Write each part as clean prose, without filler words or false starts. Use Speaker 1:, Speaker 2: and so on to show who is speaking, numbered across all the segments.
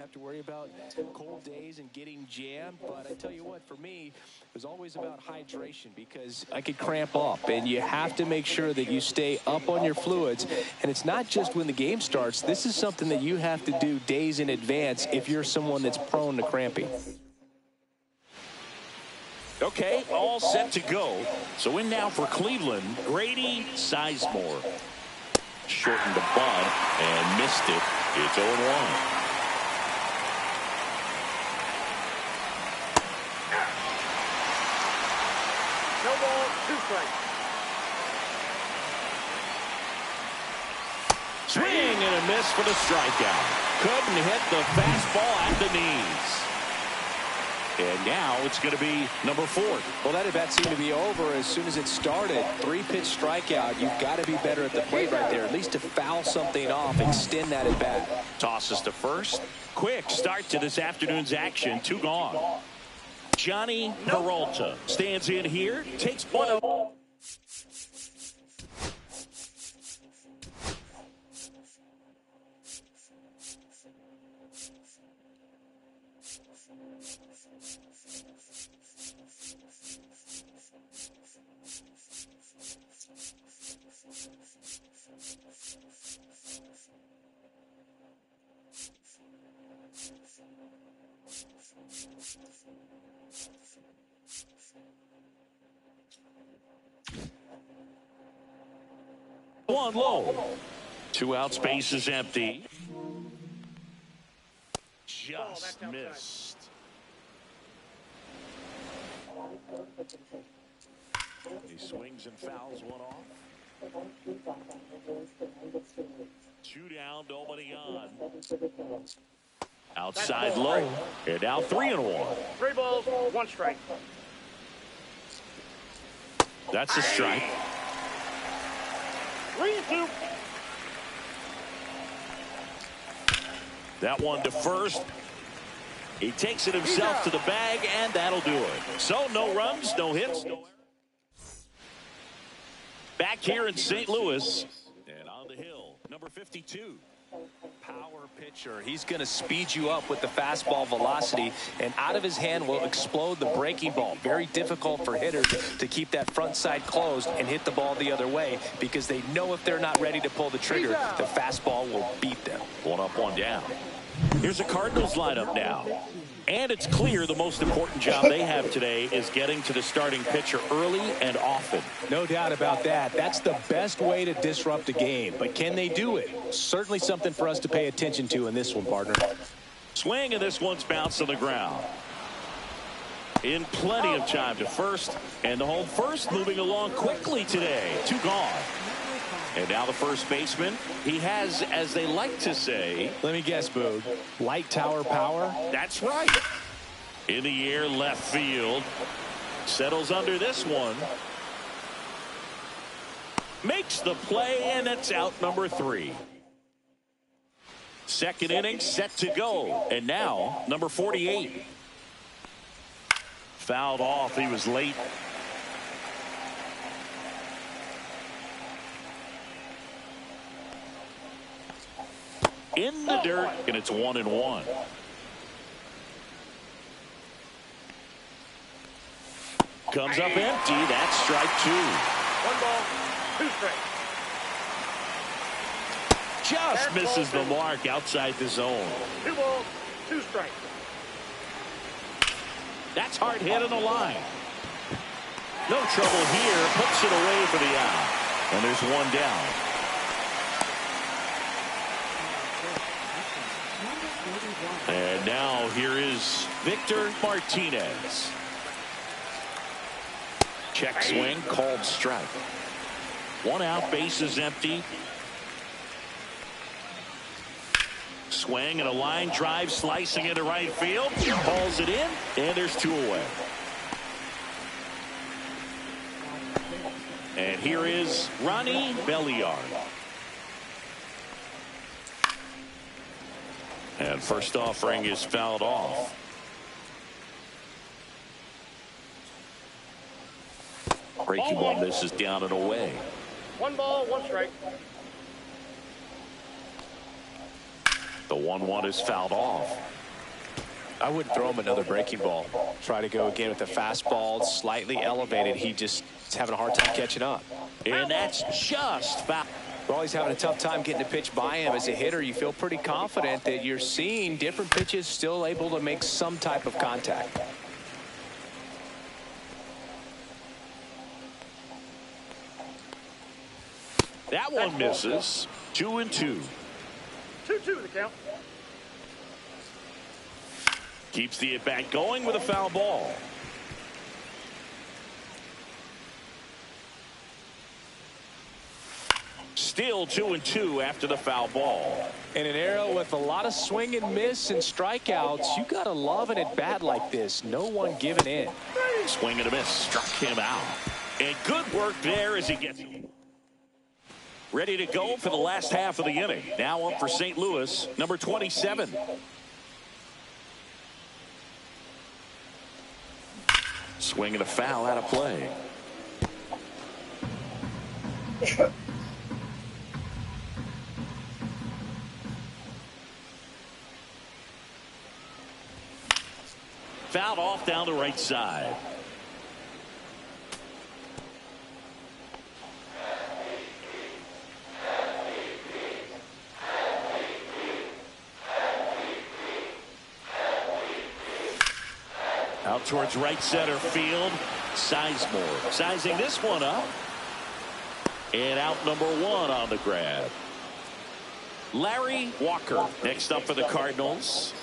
Speaker 1: have to worry about cold days and getting jammed. But I tell you what, for me, it was always about hydration because I could cramp up, and you have to make sure that you stay up on your fluids. And it's not just when the game starts. This is something that you have to do days in advance if you're someone that's prone to cramping.
Speaker 2: Okay, all set to go. So in now for Cleveland, Grady Sizemore. Shortened the bunt and missed it. It's 0-1.
Speaker 3: No ball, 2 strikes.
Speaker 2: Swing and a miss for the strikeout. Couldn't hit the fastball at the knees. And now it's going to be number 4.
Speaker 1: Well, that at-bat seemed to be over as soon as it started. 3-pitch strikeout. You've got to be better at the plate right there, at least to foul something off, extend that at-bat.
Speaker 2: Tosses to first. Quick start to this afternoon's action. 2 gone. Johnny Peralta stands in here, takes ball. One low. 2 outs, base is empty. Just missed. He swings and fouls one off. 2 down, nobody on. Outside low. And now 3-1.
Speaker 3: 3 balls, 1 strike.
Speaker 2: That's a strike.
Speaker 3: 3-2.
Speaker 2: That one to first. He takes it himself to the bag, and that'll do it. So no runs, no hits, no errors. Back here in St. Louis. And on the hill, number 52.
Speaker 1: Power pitcher. He's going to speed you up with the fastball velocity, and out of his hand will explode the breaking ball. Very difficult for hitters to keep that front side closed and hit the ball the other way because they know if they're not ready to pull the trigger, the fastball will beat them.
Speaker 2: 1 up, 1 down. Here's the Cardinals lineup now. And it's clear the most important job they have today is getting to the starting pitcher early and often.
Speaker 1: No doubt about that. That's the best way to disrupt a game. But can they do it? Certainly something for us to pay attention to in this one, partner.
Speaker 2: Swing, and this one's bounced on the ground. In plenty of time to first. And the home first moving along quickly today. 2 gone. And now the first baseman, he has, as they like to say.
Speaker 1: Let me guess, Boog. Light tower power?
Speaker 2: That's right. In the air, left field. Settles under this one. Makes the play, and it's out number 3. Second inning set to go. And now, number 48. Fouled off. He was late. In the dirt, and it's 1-1. Comes up empty. That's strike 2.
Speaker 3: 1 ball, 2 strikes.
Speaker 2: Just misses the mark outside the zone.
Speaker 3: 2 balls, 2 strikes.
Speaker 2: That's hard hit on the line. No trouble here. Puts it away for the out. And there's 1 down. And now here is Victor Martinez. Check swing, called strike. 1 out, base is empty. Swing and a line drive, slicing into right field. Hauls it in, and there's 2 away. And here is Ronnie Belliard. And first offering is fouled off. Breaking ball misses down and away.
Speaker 3: 1 ball, 1 strike.
Speaker 2: The 1-1 is fouled off.
Speaker 1: I wouldn't throw him another breaking ball. Try to go again with the fastball, slightly elevated. He just is having a hard time catching up.
Speaker 2: And that's just foul.
Speaker 1: Well, he's having a tough time getting a pitch by him. As a hitter, you feel pretty confident that you're seeing different pitches still able to make some type of contact.
Speaker 2: That one misses. 2-2.
Speaker 3: 2-2 the count.
Speaker 2: Keeps the at-bat going with a foul ball. Still 2-2 after the foul ball.
Speaker 1: In an era with a lot of swing and miss and strikeouts, you got to love an at-bat like this. No one giving in.
Speaker 2: Swing and a miss. Struck him out. And good work there as he gets ready to go for the last half of the inning. Now up for St. Louis, number 27. Swing and a foul out of play. Fouled off down the right side. Out towards right center field. Sizemore sizing this one up. And out number 1 on the grab. Larry Walker next up for the Cardinals.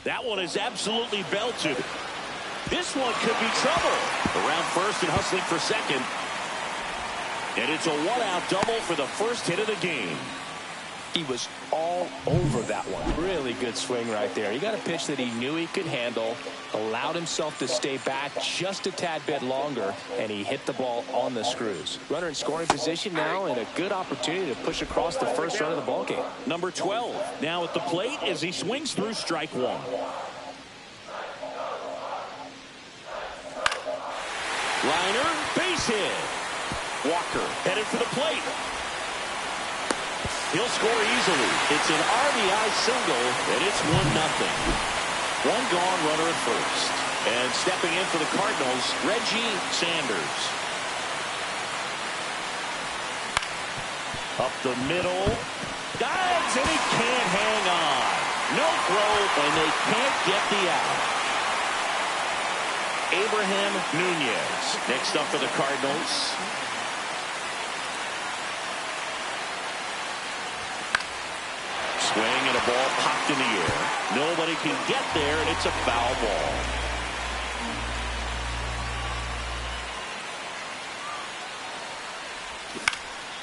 Speaker 2: That one is absolutely belted. This one could be trouble. Around first and hustling for second. And it's a 1-out double for the first hit of the game.
Speaker 1: He was all over that one. Really good swing right there. He got a pitch that he knew he could handle, allowed himself to stay back just a tad bit longer, and he hit the ball on the screws. Runner in scoring position now, and a good opportunity to push across the first run of the ballgame.
Speaker 2: Number 12 now at the plate as he swings through strike 1. Liner, base hit. Walker headed for the plate. He'll score easily. It's an RBI single, and it's 1-0. One gone, runner at first. And stepping in for the Cardinals, Reggie Sanders. Up the middle. Dives, and he can't hang on. No throw, and they can't get the out. Abraham Nunez next up for the Cardinals. Swing and a ball popped in the air. Nobody can get there, and it's a foul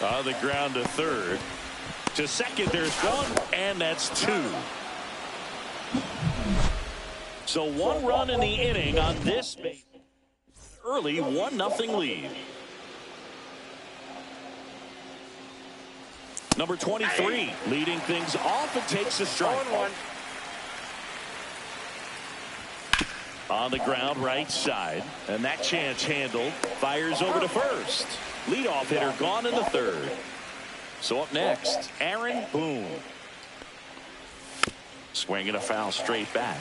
Speaker 2: ball. On the ground to third. To second, there's 1, and that's 2. So 1 run in the inning on this early 1-0 lead. Number 23 leading things off and takes a strike.
Speaker 3: 1-1.
Speaker 2: On the ground right side, and that chance handled. Fires over to first. Leadoff hitter gone in the third. So up next, Aaron Boone. Swinging a foul straight back.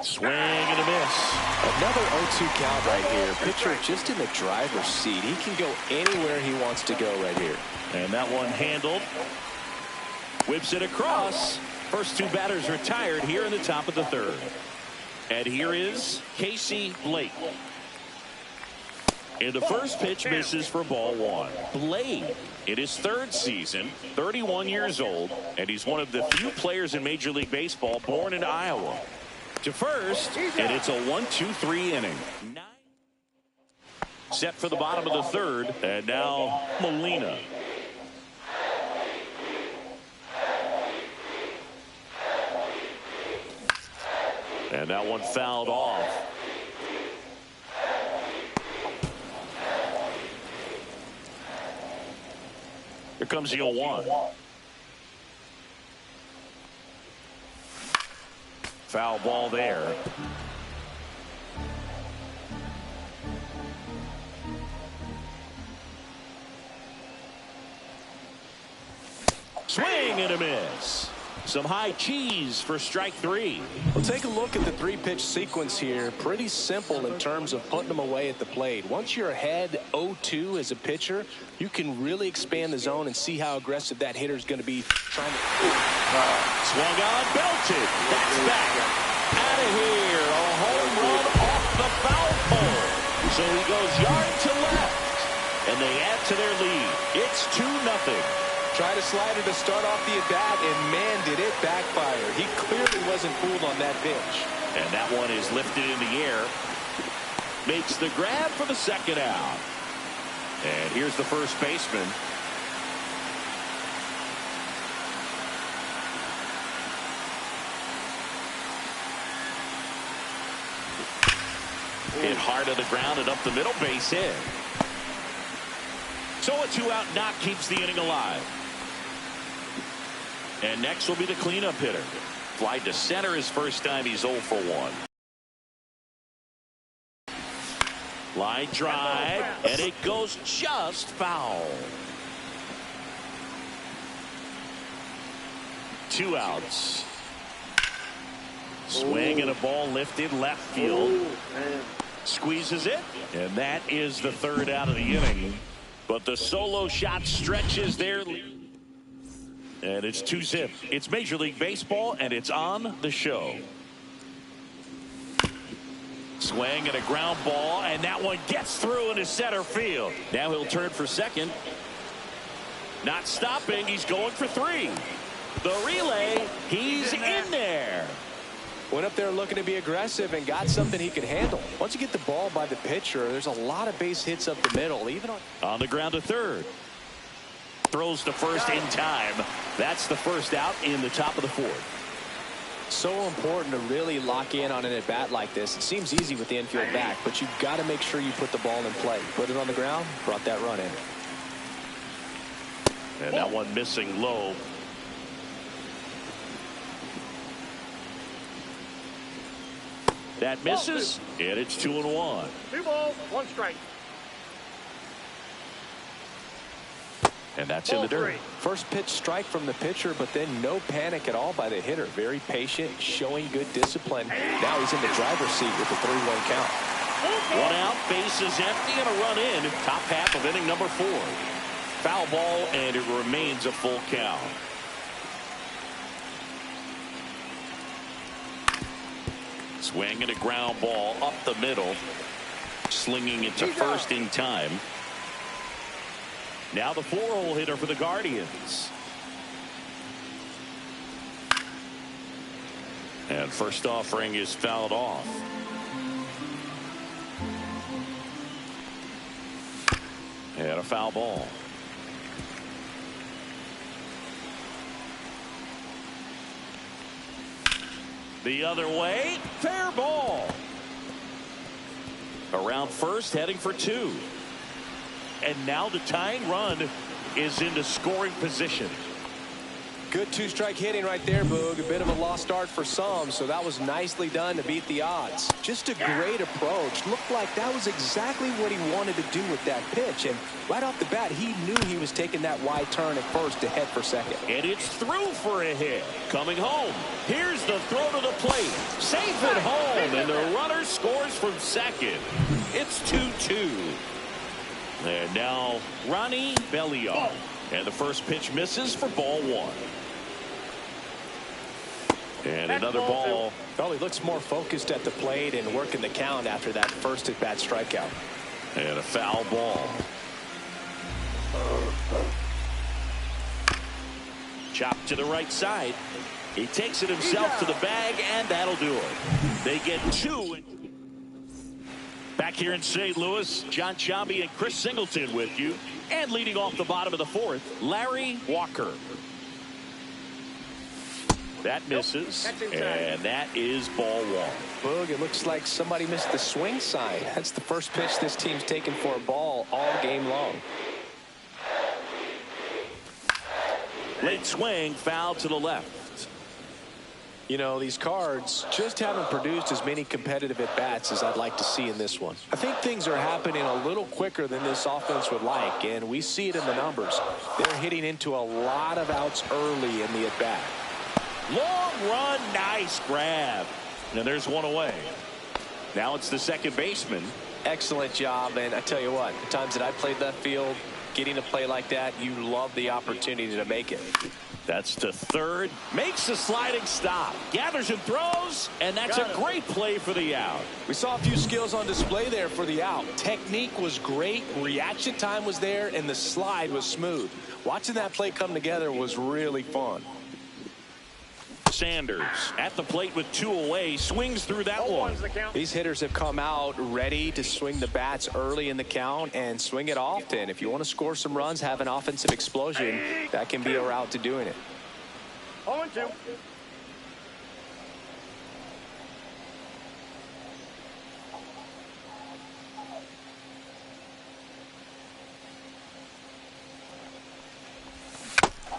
Speaker 2: Swing and a miss.
Speaker 1: Another 0-2 count right here. Pitcher just in the driver's seat. He can go anywhere he wants to go right here.
Speaker 2: And that one handled. Whips it across. First 2 batters retired here in the top of the third. And here is Casey Blake. And the first pitch misses for ball 1. Blake in his 3rd season, 31 years old, and he's one of the few players in Major League Baseball born in Iowa. To first, and it's a 1-2-3 inning. 9 set for the bottom of the third, and now Molina. And that one fouled off. Here comes the 0-1. Foul ball there. Swing and a miss. Some high cheese for strike three.
Speaker 1: Well, take a look at the three-pitch sequence here. Pretty simple in terms of putting them away at the plate. Once you're ahead 0-2 as a pitcher, you can really expand the zone and see how aggressive that hitter is going to be trying to.
Speaker 2: Swung on, belted. That's back. Out of here. A home run off the foul pole. So he goes yard to left. And they add to their lead. It's 2-0.
Speaker 1: Try to slide it to start off the at-bat, and man, did it backfire. He clearly wasn't fooled on that pitch.
Speaker 2: And that one is lifted in the air. Makes the grab for the second out. And here's the first baseman. Hit hard to the ground and up the middle, base hit. So a 2-out knock keeps the inning alive. And next will be the cleanup hitter. Fly to center his first time. He's 0 for 1. Line drive, and it goes just foul. 2 outs. Swing and a ball lifted left field. Squeezes it, and that is the 3rd out of the inning. But the solo shot stretches their lead. And it's 2-0. It's Major League Baseball, and it's on the show. Swing and a ground ball, and that one gets through into center field. Now he'll turn for second. Not stopping. He's going for 3. The relay, he's in there.
Speaker 1: Went up there looking to be aggressive and got something he could handle. Once you get the ball by the pitcher, there's a lot of base hits up the middle. Even
Speaker 2: on the ground to third. Throws to first in time. That's the first out in the top of the 4th.
Speaker 1: So important to really lock in on an at-bat like this. It seems easy with the infield back, but you've got to make sure you put the ball in play. Put it on the ground, brought that run in.
Speaker 2: And that one missing low. That misses, and it's 2-1.
Speaker 3: 2 balls, 1 strike.
Speaker 2: And that's in the dirt.
Speaker 1: First pitch strike from the pitcher, but then no panic at all by the hitter. Very patient, showing good discipline. Now he's in the driver's seat with the 3-1 count.
Speaker 2: 1 out, base is empty, and a run in. Top half of inning number 4. Foul ball, and it remains a full count. Swing and a ground ball up the middle. Slinging it to first in time. Now the 4-hole hitter for the Guardians. And first offering is fouled off. And a foul ball. The other way, fair ball. Around first, heading for 2. And now the tying run is into scoring position.
Speaker 1: Good 2-strike hitting right there, Boog. A bit of a lost start for some, so that was nicely done to beat the odds. Just a great approach. Looked like that was exactly what he wanted to do with that pitch. And right off the bat, he knew he was taking that wide turn at first to head for second.
Speaker 2: And it's through for a hit. Coming home. Here's the throw to the plate. Safe at home, and the runner scores from second. It's 2-2. And now Ronnie Belliard. And the first pitch misses for ball 1. And another ball.
Speaker 1: Well, he looks more focused at the plate and working the count after that first at-bat strikeout.
Speaker 2: And a foul ball. Chopped to the right side. He takes it himself to the bag, and that'll do it. They get 2. Back here in St. Louis, John Chambi and Chris Singleton with you. And leading off the bottom of the 4th, Larry Walker. That misses, and that is ball 1.
Speaker 1: Boog, it looks like somebody missed the swing sign. That's the first pitch this team's taken for a ball all game long.
Speaker 2: Late swing, foul to the left.
Speaker 1: You know, these Cards just haven't produced as many competitive at-bats as I'd like to see in this one. I think things are happening a little quicker than this offense would like, and we see it in the numbers. They're hitting into a lot of outs early in the at-bat.
Speaker 2: Long run, nice grab. And there's one away. Now it's the second baseman.
Speaker 1: Excellent job, and I tell you what, the times that I played left field, getting a play like that, you love the opportunity to make it.
Speaker 2: That's to third. Makes the sliding stop. Gathers and throws, and that's a great play for the out.
Speaker 1: We saw a few skills on display there for the out. Technique was great, reaction time was there, and the slide was smooth. Watching that play come together was really fun.
Speaker 2: Sanders at the plate with 2 away, swings through that one.
Speaker 1: These hitters have come out ready to swing the bats early in the count and swing it often. If you want to score some runs, have an offensive explosion, that can be a route to doing it.
Speaker 3: 0-2.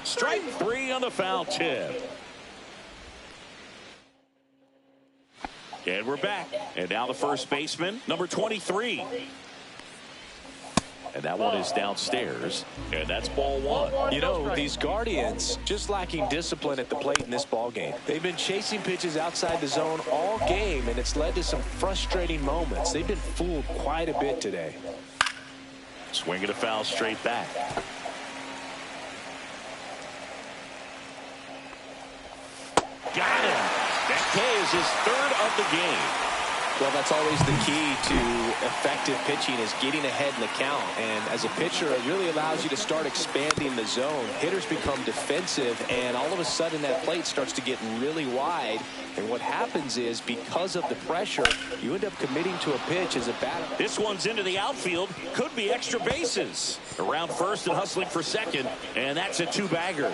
Speaker 2: Strike 3 on the foul tip. And we're back. And now the first baseman, number 23. And that one is downstairs. And that's ball 1.
Speaker 1: You know, these Guardians just lacking discipline at the plate in this ball game. They've been chasing pitches outside the zone all game, and it's led to some frustrating moments. They've been fooled quite a bit today.
Speaker 2: Swinging a foul straight back. Got him. That K is his 3rd of the game.
Speaker 1: Well, that's always the key to effective pitching, is getting ahead in the count. And as a pitcher, it really allows you to start expanding the zone. Hitters become defensive, and all of a sudden that plate starts to get really wide. And what happens is, because of the pressure, you end up committing to a pitch as a batter.
Speaker 2: This one's into the outfield. Could be extra bases. Around first and hustling for second, and that's a 2-bagger.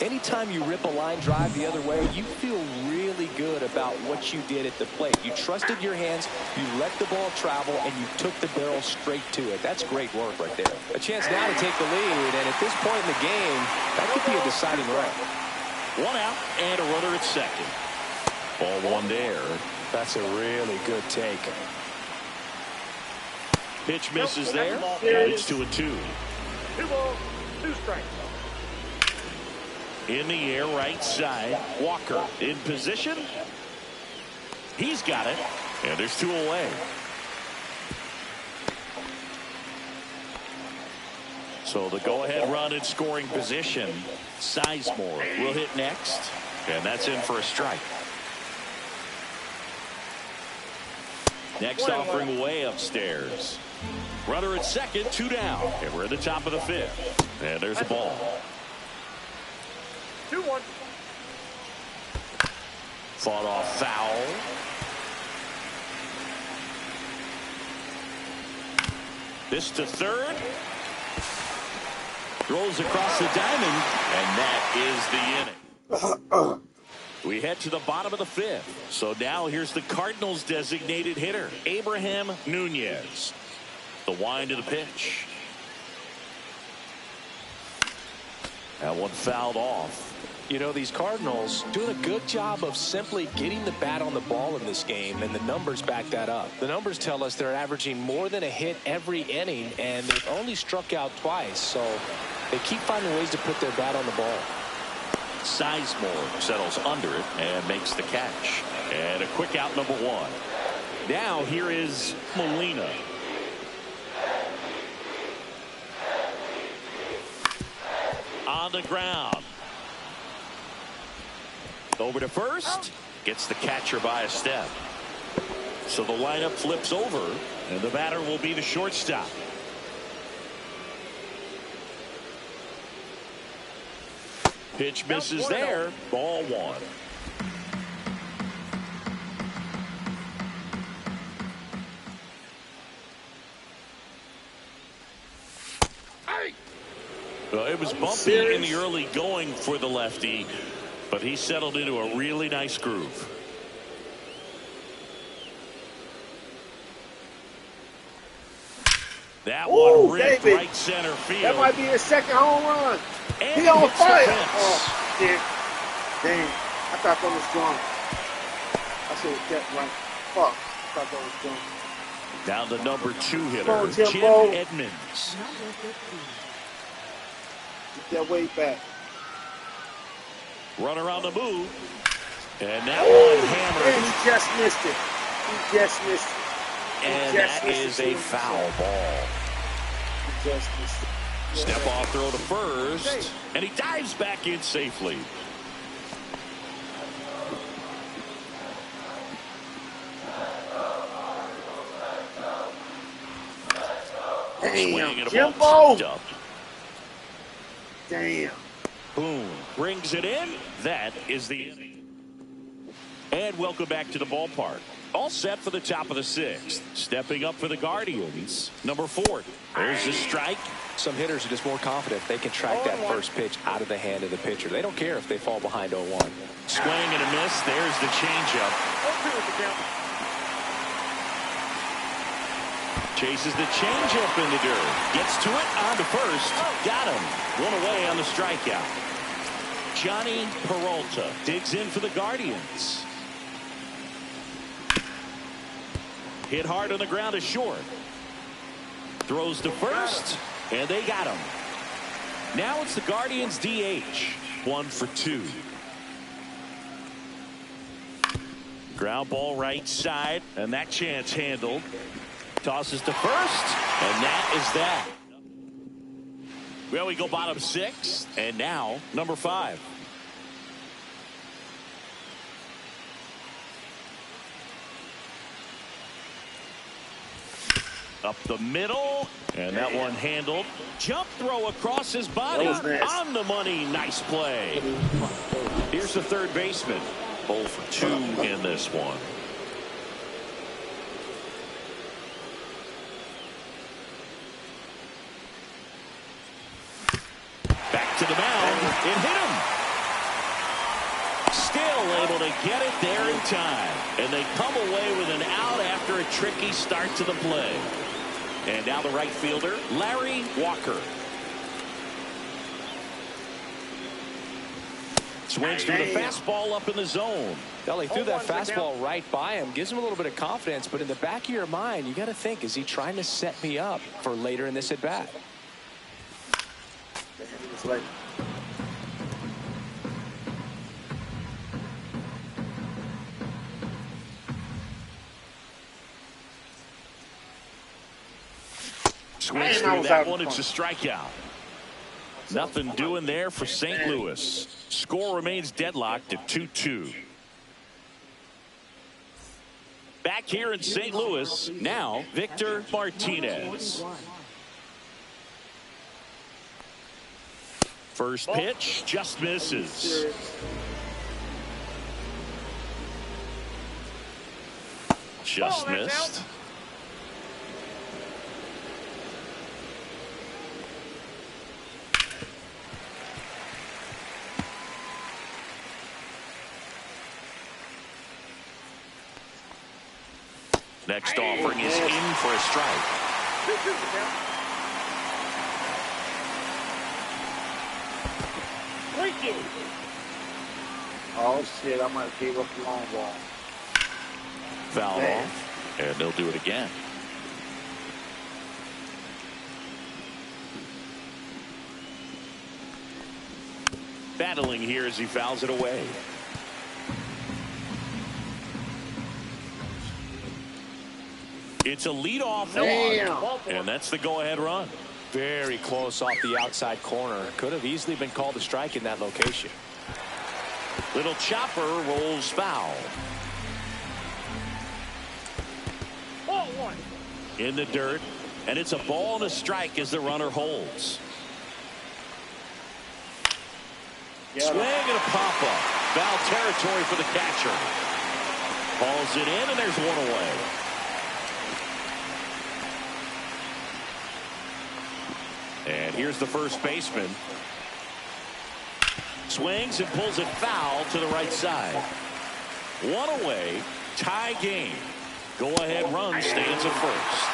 Speaker 1: Anytime you rip a line drive the other way, you feel really good about what you did at the plate. You trusted your hands, you let the ball travel, and you took the barrel straight to it. That's great work right there. A chance now to take the lead, and at this point in the game, that could be a deciding run.
Speaker 2: 1 out and a runner at second. Ball 1 there.
Speaker 1: That's a really good take.
Speaker 2: Pitch misses there. It's 2-2.
Speaker 3: 2 balls, 2 strikes.
Speaker 2: In the air, right side. Walker in position. He's got it. And there's 2 away. So the go-ahead run in scoring position. Sizemore will hit next. And that's in for a strike. Next offering way upstairs. Runner at second, 2 down. And we're at the top of the 5th. And there's a ball.
Speaker 3: 2-1.
Speaker 2: Fought off foul. This to third. Rolls across the diamond, and that is the inning. We head to the bottom of the 5th. So now here's the Cardinals designated hitter, Abraham Nunez. The wind of the pitch. That one fouled off.
Speaker 1: You know, these Cardinals doing a good job of simply getting the bat on the ball in this game, and the numbers back that up. The numbers tell us they're averaging more than a hit every inning, and they've only struck out twice, so they keep finding ways to put their bat on the ball.
Speaker 2: Sizemore settles under it and makes the catch. And a quick out, number 1. Now here is Molina. On the ground. Over to first. Gets the catcher by a step. So the lineup flips over, and the batter will be the shortstop. Pitch misses there. Ball 1. Well, it was bumpy in the early going for the lefty, but he settled into a really nice groove. That one ripped
Speaker 4: David.
Speaker 2: right center field.
Speaker 4: That might be his 2nd home run.
Speaker 2: And
Speaker 4: He on
Speaker 2: hits the
Speaker 4: fire.
Speaker 2: fence.
Speaker 4: Oh, shit. Damn, I thought that was strong. I should have kept right. Fuck, I thought that was strong.
Speaker 2: Now the number 2 hitter,
Speaker 4: Come on,
Speaker 2: Jim Edmonds.
Speaker 4: Get that weight back.
Speaker 2: Runner on the move. And that one hammered.
Speaker 4: And he just missed it. He just missed it.
Speaker 2: And that is a foul ball.
Speaker 4: He just missed it.
Speaker 2: Step off throw to first. And he dives back in safely.
Speaker 4: Damn, Jimbo. Damn.
Speaker 2: Boom. Brings it in. That is the inning. And welcome back to the ballpark. All set for the top of the 6th. Stepping up for the Guardians, number 4. There's the strike.
Speaker 1: Some hitters are just more confident they can track that first pitch out of the hand of the pitcher. They don't care if they fall behind 0-1.
Speaker 2: Swing and a miss. There's the changeup. Chases the changeup in the dirt. Gets to it on to first. Got him. One away on the strikeout. Johnny Peralta digs in for the Guardians. Hit hard on the ground is short. Throws to first, and they got him. Now it's the Guardians DH. 1 for 2. Ground ball right side, and that chance handled. Tosses to first, and that is that. Well, we go bottom 6, and now number 5. Up the middle, and that one handled. Jump throw across his body.
Speaker 4: Nice.
Speaker 2: On the money. Nice play. Here's the third baseman. 0 for 2 in this one. Back to the mound. It hit him. Still able to get it there in time. And they come away with an out after a tricky start to the play. And now the right fielder, Larry Walker. Swings through the fastball up in the zone.
Speaker 1: Well, he threw that fastball right by him. Gives him a little bit of confidence, but in the back of your mind, you got to think, is he trying to set me up for later in this at-bat?
Speaker 2: Swings through that one. It's a strikeout. Nothing doing there for St. Louis. Score remains deadlocked at 2-2. Back here in St. Louis, now Victor Martinez. First pitch just misses. Just missed. Next offering is in for a strike.
Speaker 4: Oh shit, I might have gave up the long ball.
Speaker 2: Foul off, and they'll do it again. Battling here as he fouls it away. It's a leadoff walk, and that's the go-ahead run.
Speaker 1: Very close off the outside corner. Could have easily been called a strike in that location.
Speaker 2: Little chopper rolls foul.
Speaker 3: Ball 1.
Speaker 2: In the dirt, and it's a ball and a strike as the runner holds. Swing and a pop-up. Foul territory for the catcher. Hauls it in, and there's one away. And here's the first baseman. Swings and pulls it foul to the right side. One away, tie game. Go-ahead run stands at first.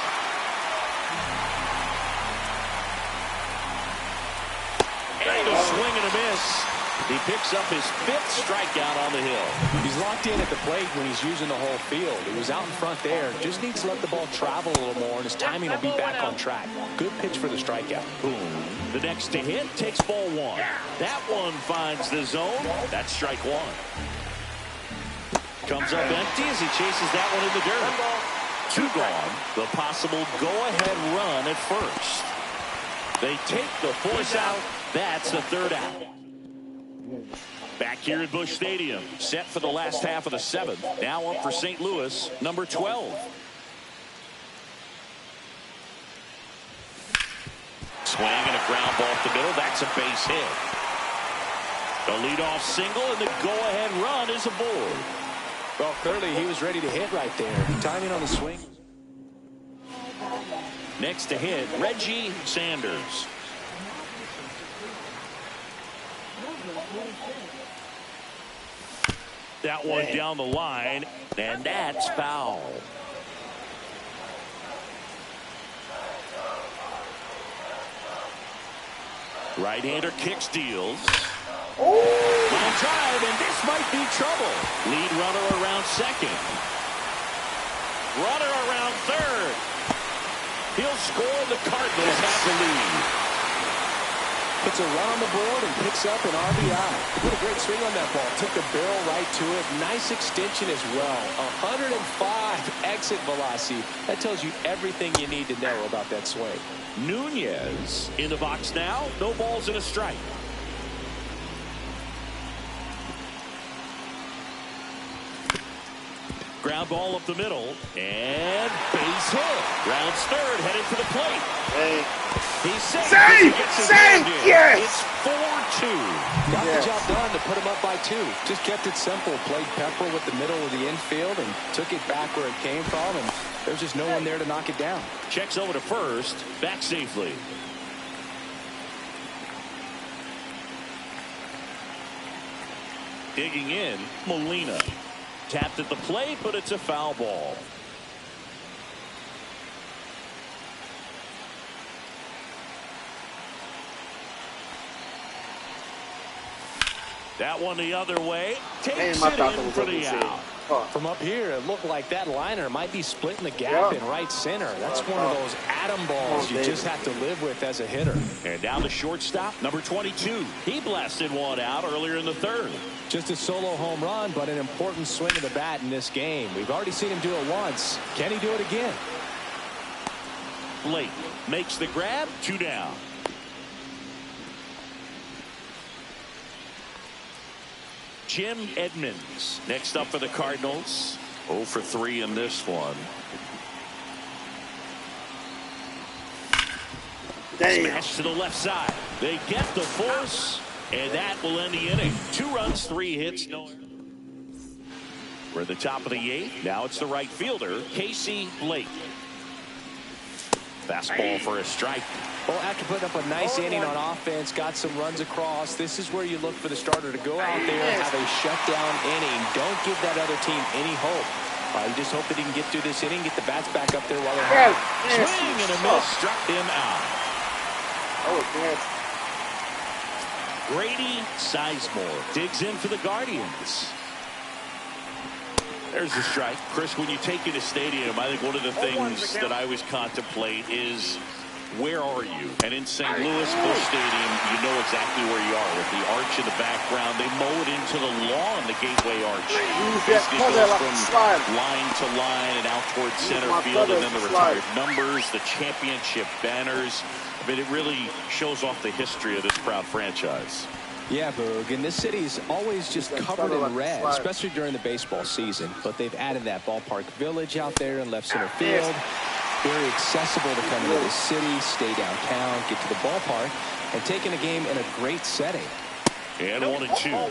Speaker 2: And a swing and a miss. He picks up his 5th strikeout on the hill.
Speaker 1: He's locked in at the plate when he's using the whole field. He was out in front there. Just needs to let the ball travel a little more, and his timing will be back on track. Good pitch for the strikeout.
Speaker 2: Boom. The next to hit takes ball 1. That one finds the zone. That's strike 1. Comes up empty as he chases that one in the dirt. 2 gone. The possible go-ahead run at first. They take the force out. That's the 3rd out. Back here at Busch Stadium, set for the last half of the 7th. Now up for St. Louis, number 12. Swing and a ground ball up the middle. That's a base hit. The leadoff single and the go-ahead run is aboard.
Speaker 1: Well, clearly he was ready to hit right there. Timing on the swing.
Speaker 2: Next to hit, Reggie Sanders. That one down the line, and that's foul. Right-hander kicks, deals. Line drive, and this might be trouble. Lead runner around second. Runner around third. He'll score. The Cardinals have the lead.
Speaker 1: Puts a run on the board and picks up an RBI. What a great swing on that ball. Took the barrel right to it. Nice extension as well. 105 exit velocity. That tells you everything you need to know about that swing.
Speaker 2: Nunez in the box now. No balls and a strike. Ground ball up the middle and base hit. Rounds third, headed for the plate.
Speaker 4: Hey.
Speaker 2: He's safe.
Speaker 4: Save! Yes!
Speaker 2: It's 4-2.
Speaker 1: Got the job done to put him up by 2. Just kept it simple. Played Pepper with the middle of the infield and took it back where it came from, and there's just no one there to knock it down.
Speaker 2: Checks over to first. Back safely. Digging in, Molina. Tapped at the plate, but it's a foul ball. That one the other way. Takes it in for the out.
Speaker 1: From up here, it looked like that liner might be splitting the gap in right center. That's one of those atom balls you just have to live with as a hitter.
Speaker 2: And down the shortstop, number 22. He blasted one out earlier in the 3rd.
Speaker 1: Just a solo home run, but an important swing of the bat in this game. We've already seen him do it once. Can he do it again?
Speaker 2: Blake makes the grab. 2 down. Jim Edmonds next up for the Cardinals. 0 for 3 in this one. Smash to the left side. They get the force, and that will end the inning. 2 runs, 3 hits. No. We're at the top of the 8th. Now it's the right fielder, Casey Blake. Fastball for a strike.
Speaker 1: Well, after putting up a nice inning on offense, got some runs across, this is where you look for the starter to go out there and have a shutdown inning. Don't give that other team any hope. You just hope that he can get through this inning, get the bats back up there while they're hot.
Speaker 2: Swing and a miss, struck him out. Grady Sizemore digs in for the Guardians. There's a strike. Chris, when you take in a stadium, I think one of the things that I always contemplate is, where are you? And in St. Louis, Busch Stadium, you know exactly where you are. With the arch in the background, they mow it into the lawn, the gateway arch. Basically goes from line to line and out towards center field, and then the retired numbers, the championship banners. I mean, it really shows off the history of this proud franchise.
Speaker 1: Yeah, Boog, and this city's always just covered in red, especially during the baseball season. But they've added that ballpark village out there in left center field. Very accessible to come into the city, stay downtown, get to the ballpark, and taking a game in a great setting.
Speaker 2: And 1-2.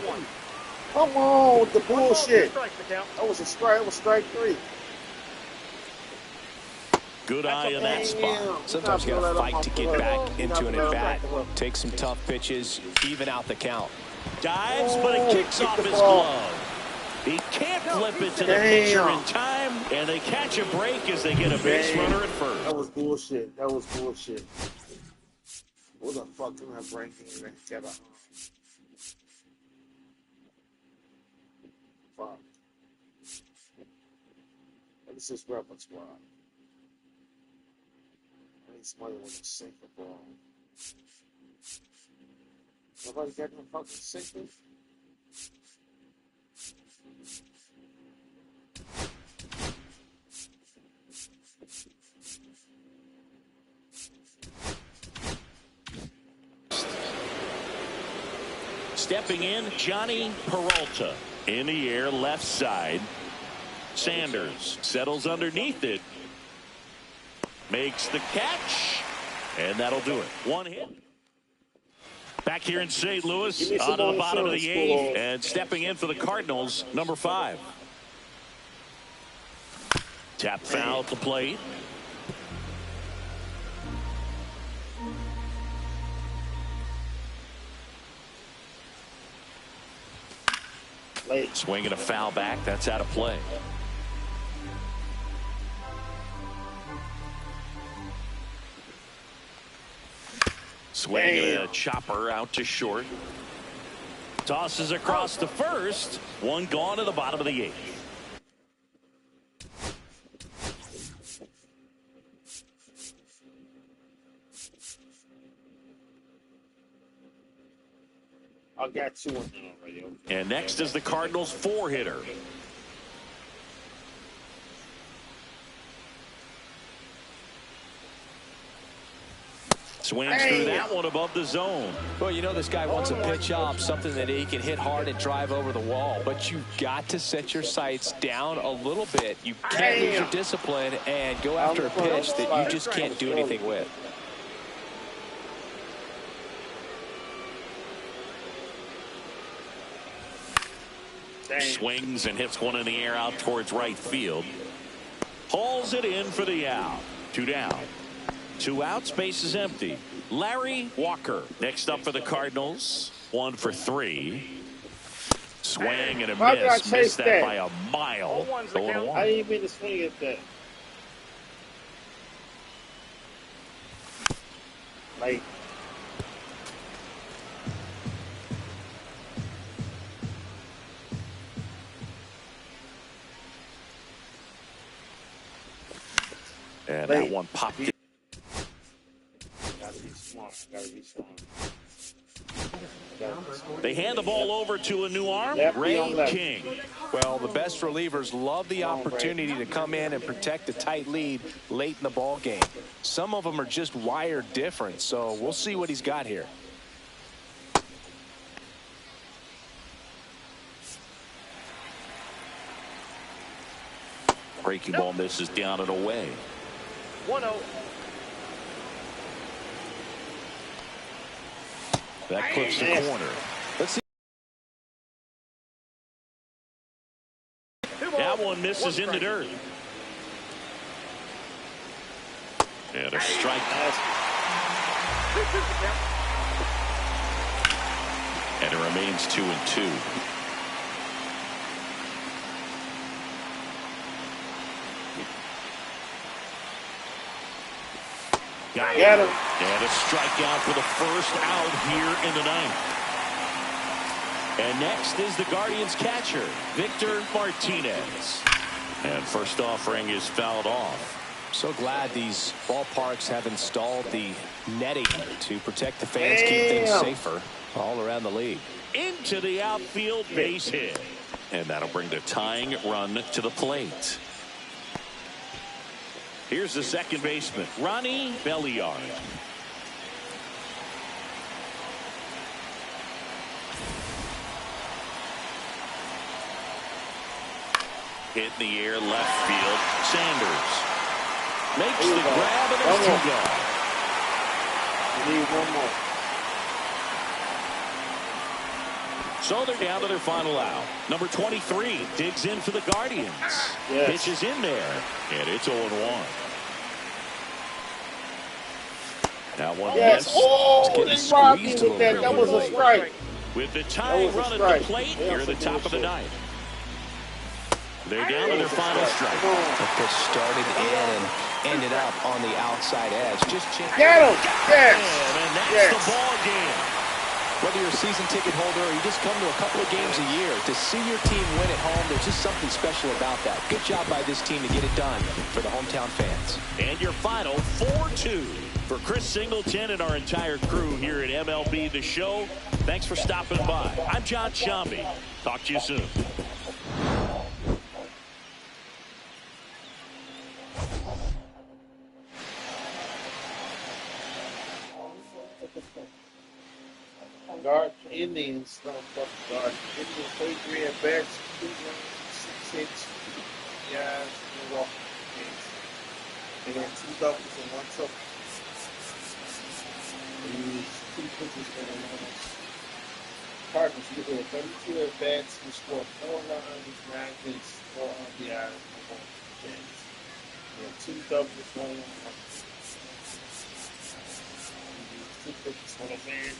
Speaker 4: Come on with the bullshit. That was a strike. That was strike 3.
Speaker 2: Good eye in that spot.
Speaker 1: Sometimes you got to fight to get back into an at-bat. Take some tough pitches, even out the count.
Speaker 2: Dives, but it kicks off his glove. He can't flip it to the pitcher in time, and they catch a break as they get a base runner at first.
Speaker 4: That was bullshit. That was bullshit. What the fuck am I breaking together? fuck. This is weapon squad. I need somebody with a sinker ball. Nobody getting a fucking sinker?
Speaker 2: Stepping in, Johnny Peralta. In the air, left side. Sanders settles underneath it. Makes the catch. And that'll do it. One hit. Back here in St. Louis, on to the bottom of the eighth. And stepping in for the Cardinals, number 5. Tap foul at the plate. Swinging a foul back. That's out of play. Swinging a chopper out to short. Tosses across to first. One gone to the bottom of the eighth.
Speaker 4: I got 2 on there already. Okay.
Speaker 2: And next is the Cardinals 4-hitter. Swings through that one above the zone.
Speaker 1: Well, you know this guy wants a pitch up, something that he can hit hard and drive over the wall. But you've got to set your sights down a little bit. You can't lose your discipline and go after a pitch that you just can't do anything with.
Speaker 2: Swings and hits one in the air out towards right field. Hauls it in for the out. 2 down. 2 outs, base is empty. Larry Walker next up for the Cardinals. 1 for 3. Swing and a miss. Missed that by a mile.
Speaker 4: I didn't mean to swing at that. Like.
Speaker 2: And that one popped in.
Speaker 4: Gotta be smart. Gotta be smart.
Speaker 2: They hand the ball over to a new arm, Ray King.
Speaker 1: Well, the best relievers love the opportunity to come in and protect a tight lead late in the ball game. Some of them are just wired different, so we'll see what he's got here.
Speaker 2: Breaking ball misses down and away.
Speaker 3: 1-0.
Speaker 2: That clips the corner.
Speaker 1: Let's see.
Speaker 2: That one misses in the dirt. And a strike. And it remains 2-2. Got him. And a strikeout for the first out here in the ninth. And next is the Guardians catcher, Victor Martinez. And first offering is fouled off.
Speaker 1: So glad these ballparks have installed the netting to protect the fans, keep things safer all around the league.
Speaker 2: Into the outfield, base hit. And that'll bring the tying run to the plate. Here's the second baseman, Ronnie Belliard. Hit in the air, left field. Sanders makes the grab, and there's 2 gone.
Speaker 4: You need 1 more.
Speaker 2: So they're down to their final out. Number 23 digs in for the Guardians.
Speaker 4: Yes.
Speaker 2: Pitches in there, and it's 0-1. Now one miss.
Speaker 4: Oh, they robbed me with that. That was a strike.
Speaker 2: With the tying run at the plate, here at the top of the ninth. They're down to their final strike.
Speaker 1: The pitch started in and ended up on the outside edge. Just
Speaker 4: get him. Yes.
Speaker 2: And that's the ball game.
Speaker 1: Whether you're a season ticket holder or you just come to a couple of games a year, to see your team win at home, there's just something special about that. Good job by this team to get it done for the hometown fans.
Speaker 2: And your final 4-2. For Chris Singleton and our entire crew here at MLB The Show, thanks for stopping by. I'm John Shambi. Talk to you soon.
Speaker 4: Guard Indians, guard Indians play 3 at bats, 2 runs, 6 hits, 2 yards, 1 walk. And then 2 doubles and 1 triple. These 2 pitches for the runners. Cardinals, you did 32 at bats, you scored 4 runs, 9 hits, 4 RBIs, and 1 chance. And 2 doubles, 1 walk. These 2 pitches for the man.